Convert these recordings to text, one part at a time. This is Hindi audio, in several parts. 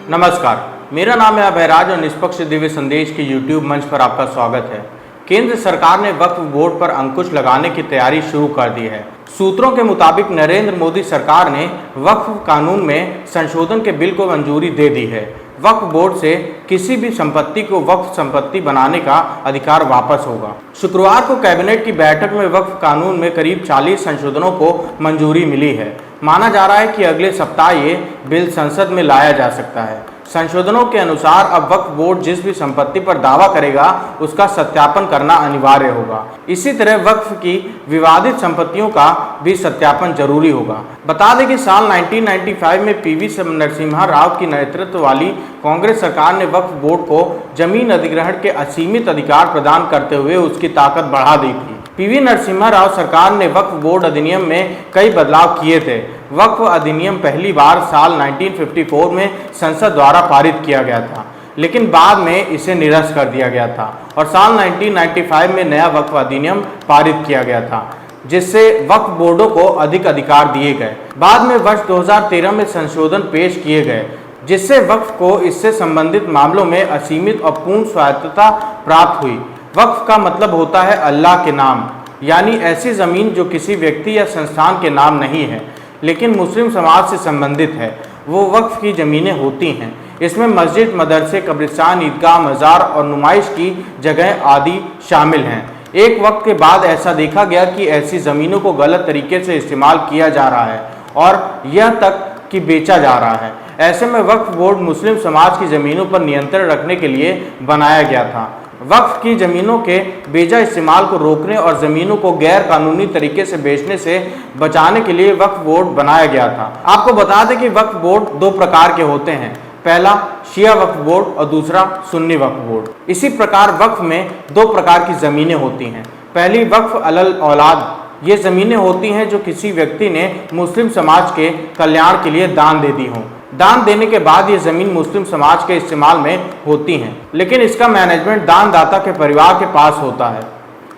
नमस्कार, मेरा नाम है अभयराज और निष्पक्ष दिव्य संदेश के YouTube मंच पर आपका स्वागत है। केंद्र सरकार ने वक्फ बोर्ड पर अंकुश लगाने की तैयारी शुरू कर दी है। सूत्रों के मुताबिक नरेंद्र मोदी सरकार ने वक्फ कानून में संशोधन के बिल को मंजूरी दे दी है। वक्फ बोर्ड से किसी भी संपत्ति को वक्फ संपत्ति बनाने का अधिकार वापस होगा। शुक्रवार को कैबिनेट की बैठक में वक्फ कानून में करीब 40 संशोधनों को मंजूरी मिली है। माना जा रहा है कि अगले सप्ताह ये बिल संसद में लाया जा सकता है। संशोधनों के अनुसार अब वक्फ बोर्ड जिस भी संपत्ति पर दावा करेगा उसका सत्यापन करना अनिवार्य होगा। इसी तरह वक्फ की विवादित संपत्तियों का भी सत्यापन जरूरी होगा। बता दें कि साल 1995 में पीवी नरसिम्हा राव की नेतृत्व वाली कांग्रेस सरकार ने वक्फ बोर्ड को जमीन अधिग्रहण के असीमित अधिकार प्रदान करते हुए उसकी ताकत बढ़ा दी थी। पीवी नरसिम्हा राव सरकार ने वक्फ बोर्ड अधिनियम में कई बदलाव किए थे। वक्फ अधिनियम पहली बार साल 1954 में संसद द्वारा पारित किया गया था, लेकिन बाद में इसे निरस्त कर दिया गया था और साल 1995 में नया वक्फ अधिनियम पारित किया गया था, जिससे वक्फ बोर्डों को अधिक अधिकार दिए गए। बाद में वर्ष 2013 में संशोधन पेश किए गए, जिससे वक्फ को इससे संबंधित मामलों में असीमित और पूर्ण स्वायत्तता प्राप्त हुई। वक्फ का मतलब होता है अल्लाह के नाम, यानी ऐसी ज़मीन जो किसी व्यक्ति या संस्थान के नाम नहीं है लेकिन मुस्लिम समाज से संबंधित है, वो वक्फ की ज़मीनें होती हैं। इसमें मस्जिद, मदरसे, कब्रिस्तान, ईदगाह, मज़ार और नुमाइश की जगह आदि शामिल हैं। एक वक्त के बाद ऐसा देखा गया कि ऐसी ज़मीनों को गलत तरीके से इस्तेमाल किया जा रहा है और यह तक कि बेचा जा रहा है। ऐसे में वक्फ बोर्ड मुस्लिम समाज की ज़मीनों पर नियंत्रण रखने के लिए बनाया गया था। वक्फ की ज़मीनों के बेजा इस्तेमाल को रोकने और ज़मीनों को गैर कानूनी तरीके से बेचने से बचाने के लिए वक्फ बोर्ड बनाया गया था। आपको बता दें कि वक्फ बोर्ड दो प्रकार के होते हैं, पहला शिया वक्फ बोर्ड और दूसरा सुन्नी वक्फ बोर्ड। इसी प्रकार वक्फ में दो प्रकार की ज़मीनें होती हैं। पहली वक्फ अलल औलाद, ये ज़मीनें होती हैं जो किसी व्यक्ति ने मुस्लिम समाज के कल्याण के लिए दान दे दी हों। दान देने के बाद ये ज़मीन मुस्लिम समाज के इस्तेमाल में होती हैं, लेकिन इसका मैनेजमेंट दानदाता के परिवार के पास होता है।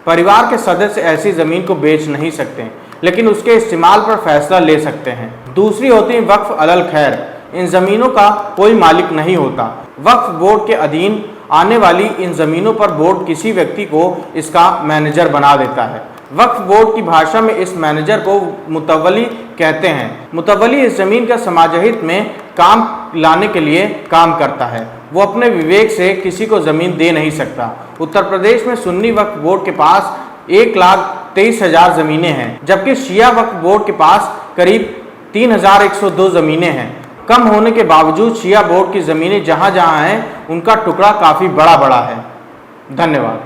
परिवार के सदस्य ऐसी ज़मीन को बेच नहीं सकते, लेकिन उसके इस्तेमाल पर फैसला ले सकते हैं। दूसरी होती है वक्फ अलल खैर, इन ज़मीनों का कोई मालिक नहीं होता। वक्फ बोर्ड के अधीन आने वाली इन ज़मीनों पर बोर्ड किसी व्यक्ति को इसका मैनेजर बना देता है। वक्फ बोर्ड की भाषा में इस मैनेजर को मुतवली कहते हैं। मुतवली इस ज़मीन का समाजहित में काम लाने के लिए काम करता है। वो अपने विवेक से किसी को ज़मीन दे नहीं सकता। उत्तर प्रदेश में सुन्नी वक्फ बोर्ड के पास 1,23,000 ज़मीनें हैं, जबकि शिया वक्फ बोर्ड के पास करीब 3,102 ज़मीनें हैं। कम होने के बावजूद शिया बोर्ड की ज़मीनें जहाँ जहाँ हैं उनका टुकड़ा काफ़ी बड़ा बड़ा है। धन्यवाद।